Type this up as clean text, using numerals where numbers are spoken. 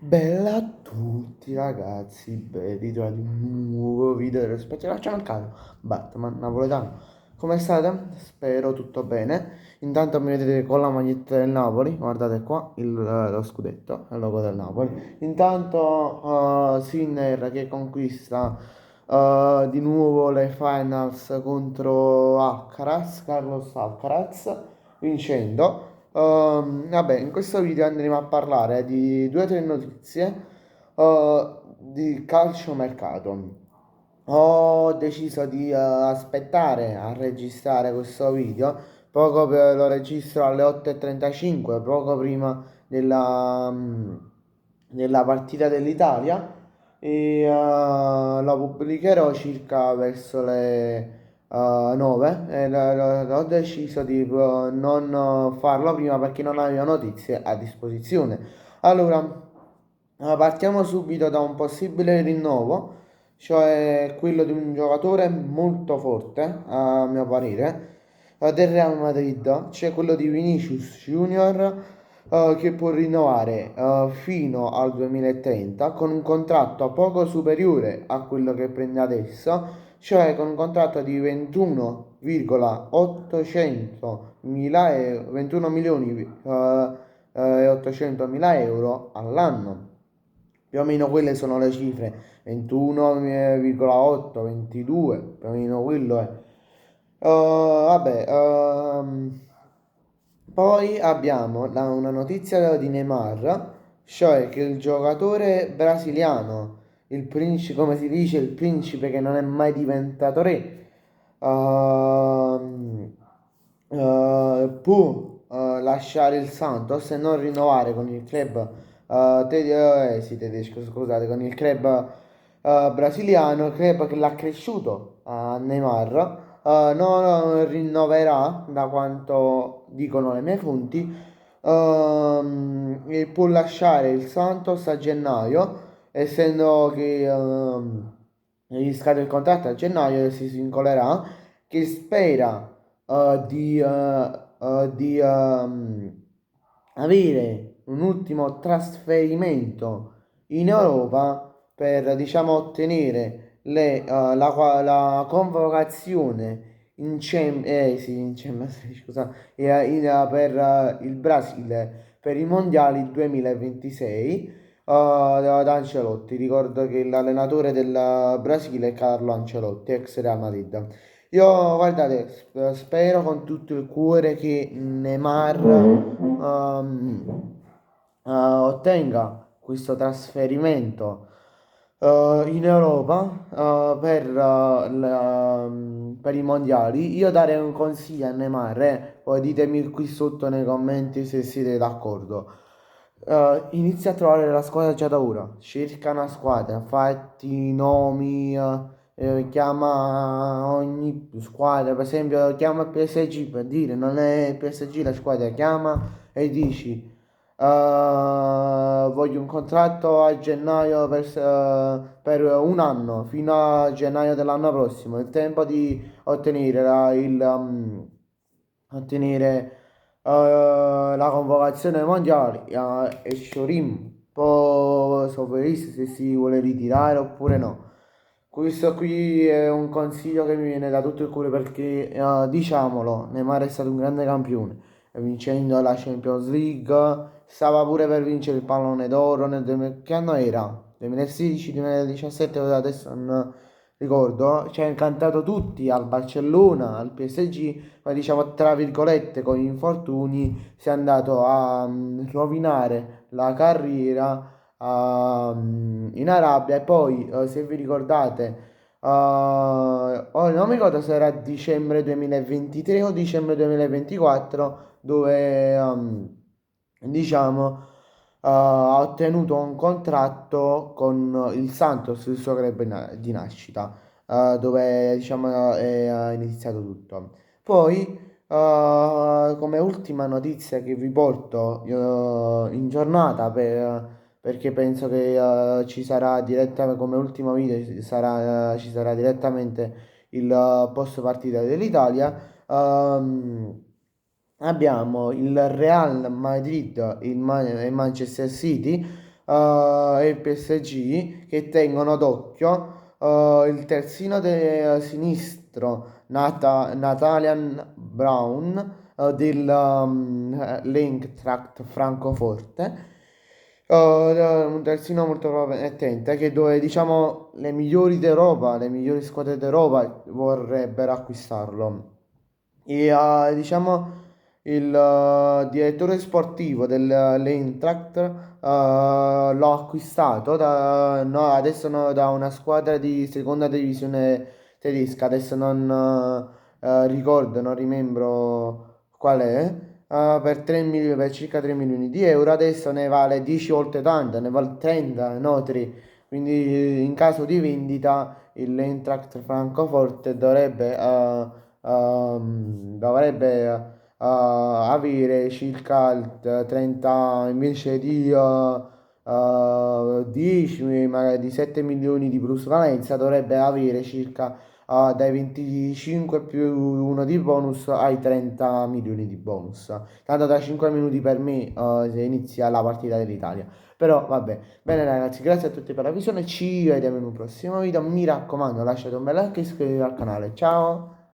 Bella a tutti ragazzi, ben ritrovati in un nuovo video dello spazio calcio Batman napoletano. Come state? Spero tutto bene. Intanto mi vedete con la maglietta del Napoli, guardate qua lo scudetto, il logo del Napoli. Intanto Sinner che conquista di nuovo le finals contro Carlos Alcaraz, vincendo. Vabbè, in questo video andremo a parlare di due o tre notizie di calciomercato. Ho deciso di aspettare a registrare questo video, lo registro alle 8:35, poco prima della partita dell'Italia e la pubblicherò circa verso le 9 e ho deciso di non farlo prima perché non avevo notizie a disposizione. Allora, partiamo subito da un possibile rinnovo, cioè quello di un giocatore molto forte, a mio parere, del Real Madrid, c'è quello di Vinicius Junior, che può rinnovare fino al 2030 con un contratto poco superiore a quello che prende adesso, cioè con un contratto di 21,800 mila 21 milioni e 800 mila euro all'anno. Più o meno quelle sono le cifre, 21,8, 22, più o meno quello è. Vabbè, poi abbiamo una notizia di Neymar, cioè che il giocatore brasiliano, il principe, come si dice, il principe che non è mai diventato re, ehm, può lasciare il Santos e non rinnovare con il club sì, tedesco, scusate, con il club brasiliano, il club che l'ha cresciuto a Neymar. Non rinnoverà, da quanto dicono le mie fonti, e può lasciare il Santos a gennaio, essendo che gli scade il contratto a gennaio e si svincolerà, che spera di avere un ultimo trasferimento in Europa per, diciamo, ottenere la convocazione scusa, per il Brasile per i mondiali 2026 da Ancelotti. Ricordo che l'allenatore del Brasile è Carlo Ancelotti, ex Real Madrid. Io, guardate, spero con tutto il cuore che Neymar ottenga questo trasferimento in Europa per i mondiali. Io darei un consiglio a Neymar, poi ditemi qui sotto nei commenti se siete d'accordo. Inizia a trovare la squadra già da ora, cerca una squadra, fatti i nomi, chiama ogni squadra, per esempio chiama PSG per dire, non è PSG la squadra, chiama e dici voglio un contratto a gennaio per un anno, fino a gennaio dell'anno prossimo, il tempo di ottenere ottenere la convocazione ai mondiali e Shorim poi sopperire se si vuole ritirare oppure no. Questo qui è un consiglio che mi viene da tutto il cuore perché, diciamolo, Neymar è stato un grande campione, vincendo la Champions League, stava pure per vincere il pallone d'oro che anno era? 2016, 2017, adesso non ricordo, ci ha incantato tutti al Barcellona, al PSG, ma diciamo tra virgolette con gli infortuni si è andato a rovinare la carriera in Arabia e poi se vi ricordate non mi ricordo se era dicembre 2023 o dicembre 2024 dove diciamo ha ottenuto un contratto con il Santos, il suo club di nascita, dove diciamo è iniziato tutto. Poi come ultima notizia che vi porto in giornata perché penso che ci sarà direttamente come ultimo video ci sarà direttamente il post partita dell'Italia. Abbiamo il Real Madrid e il Manchester City, e il PSG che tengono d'occhio il terzino sinistro Natalian Brown del l'Eintracht Francoforte. Un terzino molto promettente che dove diciamo le migliori d'Europa, le migliori squadre d'Europa vorrebbero acquistarlo. E diciamo il direttore sportivo dell'Eintracht l'ho acquistato no, adesso da una squadra di seconda divisione tedesca, adesso non ricordo, non rimembro qual è, per 3 milioni, per circa 3 milioni di euro, adesso ne vale 10 volte tanto, ne vale 30, no 3, quindi in caso di vendita l'Eintracht Francoforte dovrebbe avere circa il 30 invece di 10, magari di 7 milioni di plusvalenza, dovrebbe avere circa dai 25 più 1 di bonus ai 30 milioni di bonus. Tanto da 5 minuti per me se inizia la partita dell'Italia. Però vabbè, bene ragazzi, grazie a tutti per la visione, ci vediamo in un prossimo video, mi raccomando lasciate un bel like e iscrivetevi al canale, ciao!